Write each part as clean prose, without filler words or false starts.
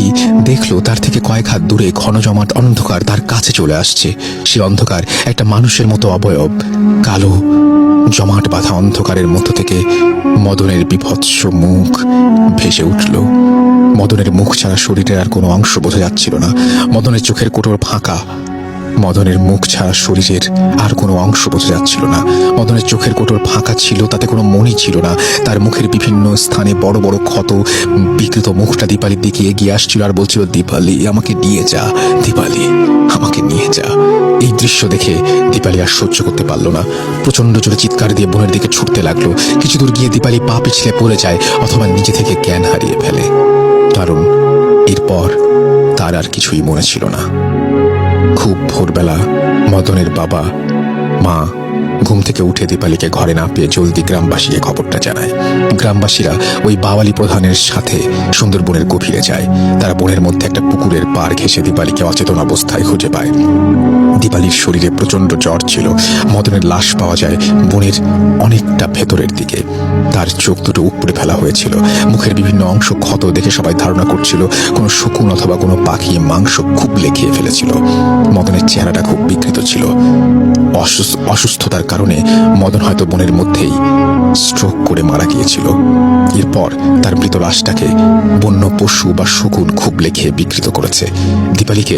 দীপালি দেখলো তার থেকে কয়েক হাত দূরে ঘন জমাট অন্ধকার তার কাছে চলে আসছে। সে অন্ধকার একটা মানুষের মতো অবয়ব, কালো জমাট বাঁধা অন্ধকারের মধ্য থেকে মদনের বীভৎস মুখ ভেসে উঠল। মদনের মুখ ছাড়া শরীরের আর কোনো অংশ বোঝা যাচ্ছিল না। মদনের চোখের কোটর ফাঁকা, মদনের মুখ ছাড়া শরীরের আর কোনো অংশ বোঝা যাচ্ছিল না। মদনের চোখের কোটর ফাঁকা ছিল, তাতে কোনো মনি ছিল না। তার মুখের বিভিন্ন স্থানে বড় বড় ক্ষত, বিকৃত মুখটা দীপালির দিকে এগিয়ে আসছিল আর বলছিল, দীপালি আমাকে নিয়ে যা, দীপালি আমাকে নিয়ে যা। এই দৃশ্য দেখে দীপালি আর সহ্য করতে পারল না। প্রচন্ড জোরে চিৎকার দিয়ে বোনের দিকে ছুটতে লাগলো। কিছু দূর গিয়ে দীপালি পা পিছলে পড়ে যায় অথবা নিজে থেকে জ্ঞান হারিয়ে ফেলে, কারণ এরপর তার আর কিছুই মনে ছিল না। খুব ভোরবেলা মদনের বাবা মা ঘুম থেকে উঠে দীপালিকে ঘরে না পেয়ে জলদি গ্রামবাসীকে খবরটা জানায়। গ্রামবাসীরা ওই বাওয়ালি প্রধানের সাথে সুন্দরবনের গভীরে যায়। তারা বনের মধ্যে একটা পুকুরের পাড় ঘেঁষে দীপালিকে অচেতন অবস্থায় খুঁজে পায়। দীপালির শরীরে প্রচন্ড জ্বর ছিল। মদনের লাশ পাওয়া যায় বনের অনেকটা ভেতরের দিকে। তার চোখ দুটো উপড়ে ফেলা হয়েছিল। মুখের বিভিন্ন অংশ ক্ষত দেখে সবাই ধারণা করছিল কোনো শকুন অথবা কোনো পাখি মাংস খুবলে খেয়ে ফেলেছিল। মদনের চেহারাটা খুব বিকৃত ছিল। অসুস্থতার কারণে মদন হয়তো বনের মধ্যেই স্ট্রোক করে মারা গিয়েছিল। এরপর তার মৃত লাশটাকে বন্য পশু বা শকুন খুবলে খেয়ে বিকৃত করেছে। দীপালিকে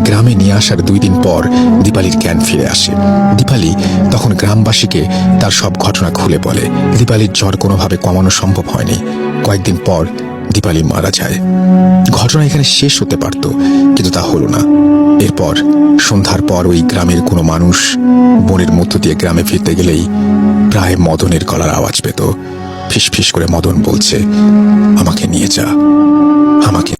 গ্রামে নিয়ে আসার 2 দিন পর দীপালির জ্ঞান ফিরে আসে। দীপালি তখন গ্রামবাসীকে তার সব ঘটনা খুলে বলে। দীপালির জ্বর কোনোভাবে কমানো সম্ভব হয়নি। কয়েকদিন পর দীপালি মারা যায়। ঘটনা এখানে শেষ হতে পারত, কিন্তু তা হলো না। এরপর সন্ধ্যার পর ওই গ্রামের কোনো মানুষ বনের মধ্য দিয়ে গ্রামে ফিরতে গেলেই প্রায় মদনের গলার আওয়াজ পেত। ফিস ফিস করে মদন বলছে, আমাকে নিয়ে যা, আমাকে